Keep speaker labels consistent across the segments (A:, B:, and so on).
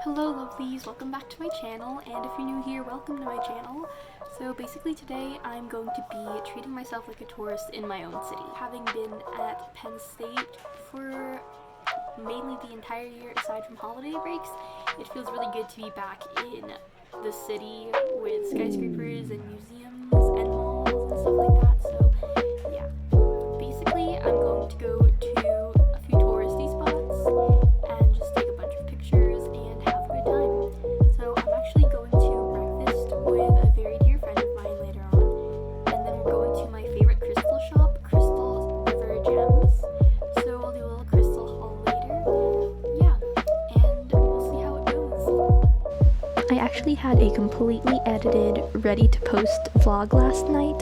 A: Hello lovelies, welcome back to my channel, and if you're new here, welcome to my channel. So basically today I'm going to be treating myself like a tourist in my own city. Having been at Penn State for mainly the entire year aside from holiday breaks, it feels really good to be back in the city with skyscrapers and museums and malls and stuff like that. So yeah, basically I'm going to go to a few touristy spots and just take a bunch of pictures and have a good time. So I'm actually going to breakfast with a very dear friend of mine later on, and then we're going to my favorite crystal shop, Crystal River Gems. So I'll do a little crystal haul later. Yeah, and we'll see how it goes.
B: I actually had a completely edited, ready to post vlog last night,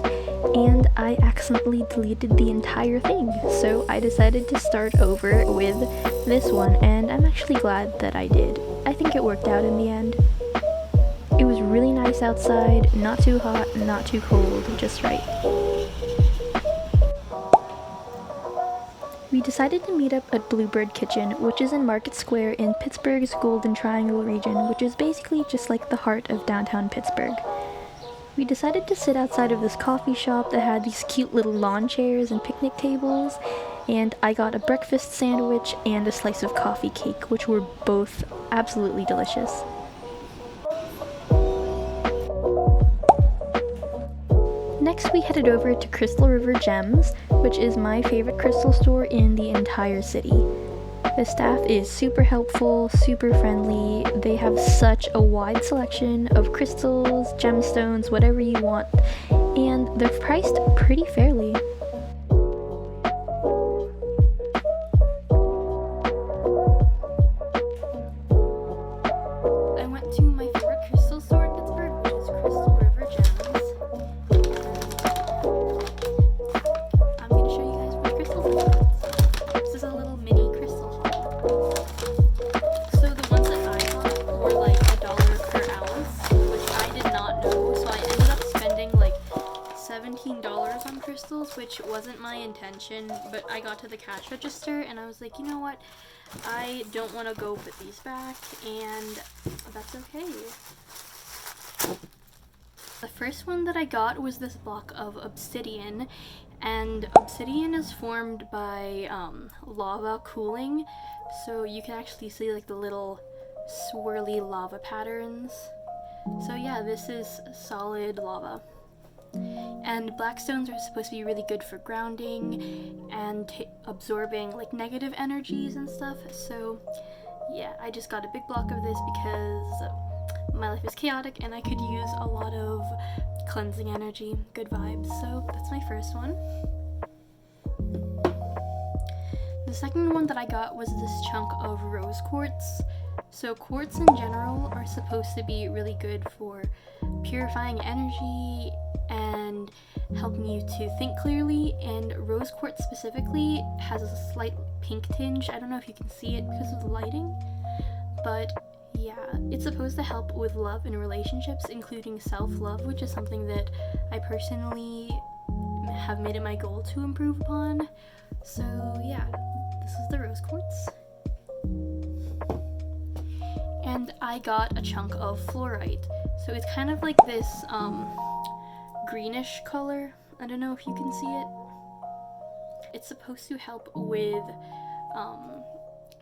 B: and I accidentally deleted the entire thing, so I decided to start over with this one, and I'm actually glad that I did. I think it worked out in the end. It was really nice outside, not too hot, not too cold, just right. We decided to meet up at Bluebird Kitchen, which is in Market Square in Pittsburgh's Golden Triangle region, which is basically just like the heart of downtown Pittsburgh. We decided to sit outside of this coffee shop that had these cute little lawn chairs and picnic tables, and I got a breakfast sandwich and a slice of coffee cake, which were both absolutely delicious. Next, we headed over to Crystal River Gems, which is my favorite crystal store in the entire city. The staff is super helpful, super friendly. They have such a wide selection of crystals, gemstones, whatever you want, and they're priced pretty fairly.
A: I went to my favorite crystal store in Pittsburgh, which is Crystal River Gems. I'm going to show you guys what crystals I got. This is a little mini crystal haul. So the ones that I got were like $1 per ounce, which I did not know, so I ended up spending like $17 on crystals, which wasn't my intention, but I got to the cash register and I was like, you know what, I don't want to go put these back, and that's okay. The first one that I got was this block of obsidian, and obsidian is formed by lava cooling, so you can actually see like the little swirly lava patterns. So yeah, this is solid lava. And black stones are supposed to be really good for grounding and absorbing like negative energies and stuff. So yeah, I just got a big block of this because my life is chaotic and I could use a lot of cleansing energy, good vibes. So that's my first one. The second one that I got was this chunk of rose quartz. So quartz in general are supposed to be really good for purifying energy and helping you to think clearly, and rose quartz specifically has a slight pink tinge. I don't know if you can see it because of the lighting, but yeah, it's supposed to help with love and relationships, including self-love, which is something that I personally have made it my goal to improve upon. So yeah, this is the rose quartz. And I got a chunk of fluorite. So it's kind of like this greenish color. I don't know if you can see it. It's supposed to help with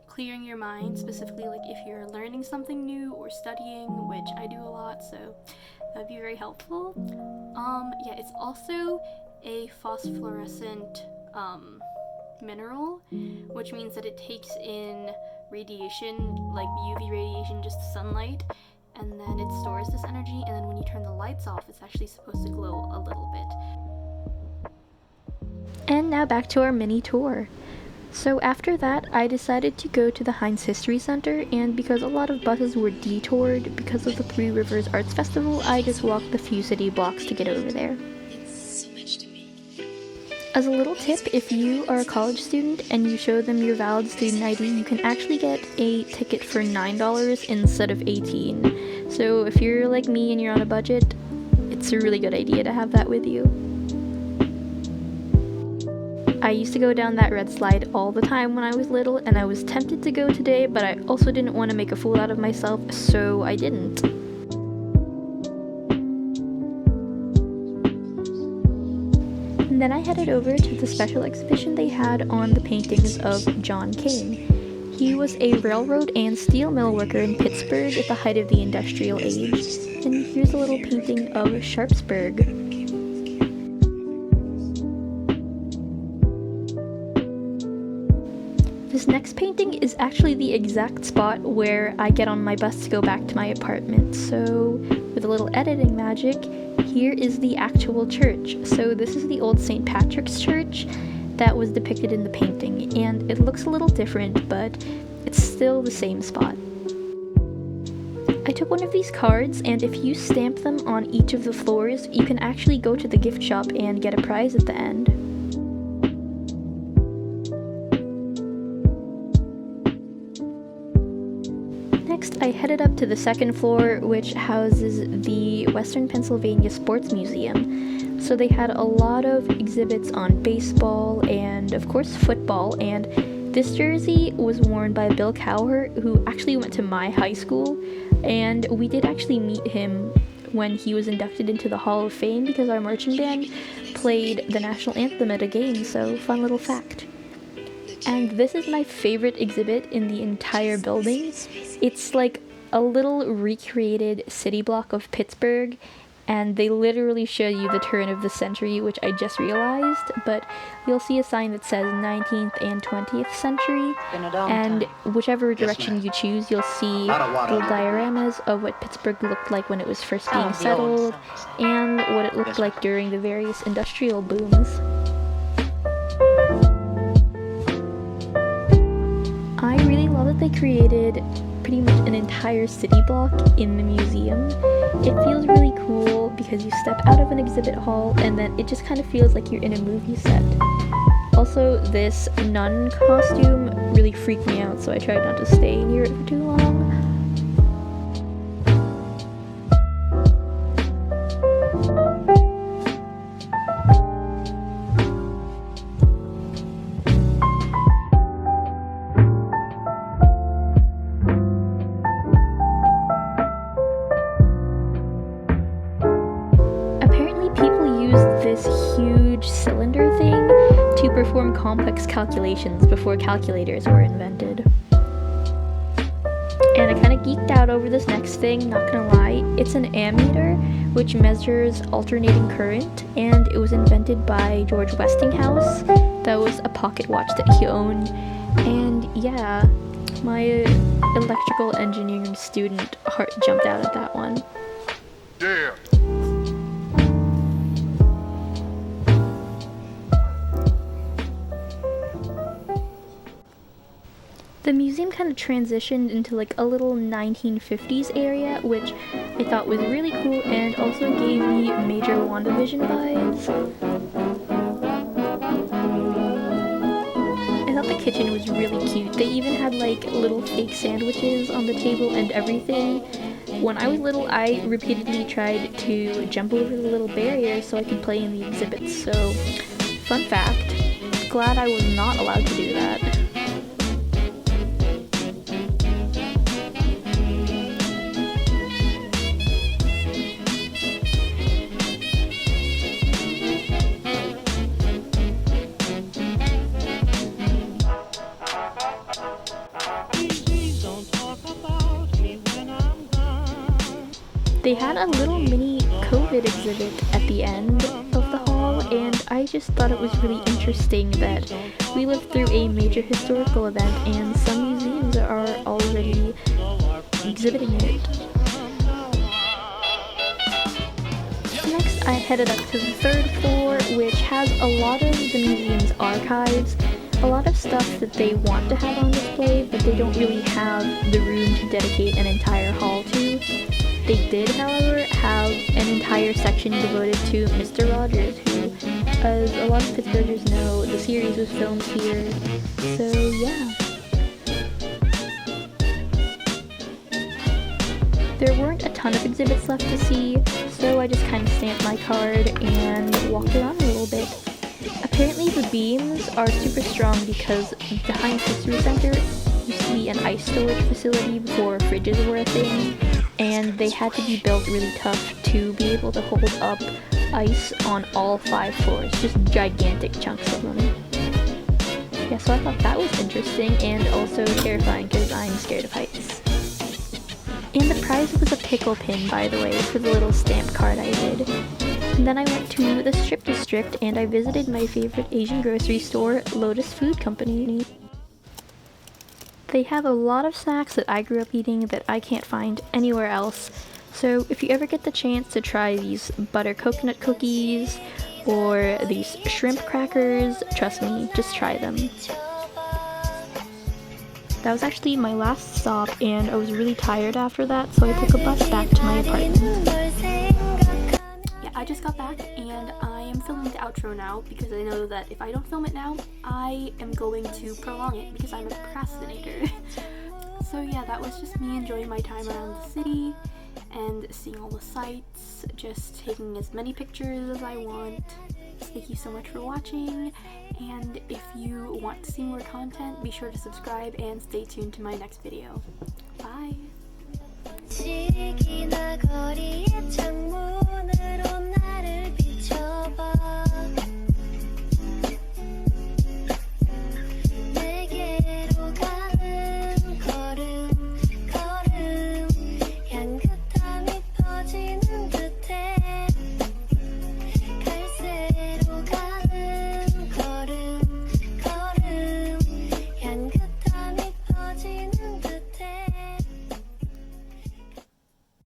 A: clearing your mind, specifically like if you're learning something new or studying, which I do a lot, so that'd be very helpful. Yeah, it's also a phosphorescent mineral, which means that it takes in radiation, like UV radiation, just sunlight, and then it stores this energy, and then when you turn the lights off, it's actually supposed to glow a little bit.
B: And now back to our mini tour. So after that, I decided to go to the Heinz History Center, and because a lot of buses were detoured because of the Three Rivers Arts Festival, I just walked the few city blocks to get over there. As a little tip, if you are a college student and you show them your valid student ID, you can actually get a ticket for $9 instead of $18. So if you're like me and you're on a budget, it's a really good idea to have that with you. I used to go down that red slide all the time when I was little, and I was tempted to go today, but I also didn't want to make a fool out of myself, so I didn't. And then I headed over to the special exhibition they had on the paintings of John Kane. He was a railroad and steel mill worker in Pittsburgh at the height of the industrial age. And here's a little painting of Sharpsburg. This next painting is actually the exact spot where I get on my bus to go back to my apartment. So with a little editing magic, here is the actual church. So this is the old St. Patrick's Church that was depicted in the painting, and it looks a little different, but it's still the same spot. I took one of these cards, and if you stamp them on each of the floors, you can actually go to the gift shop and get a prize at the end. Next, I headed up to the second floor, which houses the Western Pennsylvania Sports Museum. So they had a lot of exhibits on baseball and, of course, football, and this jersey was worn by Bill Cowher, who actually went to my high school, and we did actually meet him when he was inducted into the Hall of Fame because our marching band played the national anthem at a game, so fun little fact. And this is my favorite exhibit in the entire building. It's like a little recreated city block of Pittsburgh, and they literally show you the turn of the century, which I just realized, but you'll see a sign that says 19th and 20th century, and whichever direction you choose, you'll see little dioramas of what Pittsburgh looked like when it was first being settled, and what it looked like during the various industrial booms. I really love that they created pretty much an entire city block in the museum. It feels really cool because you step out of an exhibit hall and then it just kind of feels like you're in a movie set. Also, this nun costume really freaked me out, so I tried not to stay near it for too long. This huge cylinder thing to perform complex calculations before calculators were invented. And I kind of geeked out over this next thing, not gonna lie. It's an ammeter, which measures alternating current, and it was invented by George Westinghouse. That was a pocket watch that he owned. And yeah, my electrical engineering student heart jumped out at that one.
C: Yeah.
B: The museum kind of transitioned into like a little 1950s area, which I thought was really cool and also gave me major WandaVision vibes. I thought the kitchen was really cute. They even had like little fake sandwiches on the table and everything. When I was little, I repeatedly tried to jump over the little barrier so I could play in the exhibits, so fun fact, glad I was not allowed to do that. They had a little mini COVID exhibit at the end of the hall, and I just thought it was really interesting that we lived through a major historical event and some museums are already exhibiting it. Next, I headed up to the third floor, which has a lot of the museum's archives, a lot of stuff that they want to have on display, but they don't really have the room to dedicate an entire hall to. They did, however, have an entire section devoted to Mr. Rogers, who, as a lot of Pittsburghers know, the series was filmed here, so yeah. There weren't a ton of exhibits left to see, so I just kind of stamped my card and walked around a little bit. Apparently the beams are super strong because the Heinz History Center used to be an ice storage facility before fridges were a thing, and they had to be built really tough to be able to hold up ice on all 5 floors, just gigantic chunks of them. Yeah, so I thought that was interesting and also terrifying because I'm scared of heights. And the prize was a pickle pin, by the way, for the little stamp card I did. And then I went to the strip district and I visited my favorite Asian grocery store, Lotus Food Company. They have a lot of snacks that I grew up eating that I can't find anywhere else. So if you ever get the chance to try these butter coconut cookies or these shrimp crackers, trust me, just try them. That was actually my last stop and I was really tired after that, so I took a bus back to my apartment.
A: Yeah, I just got back and I am filming the outro now because I know that if I don't film it now, I am going to prolong it because I'm a procrastinator. So yeah, that was just me enjoying my time around the city and seeing all the sights, just taking as many pictures as I want. Thank you so much for watching, and if you want to see more content, be sure to subscribe and stay tuned to my next video. Bye!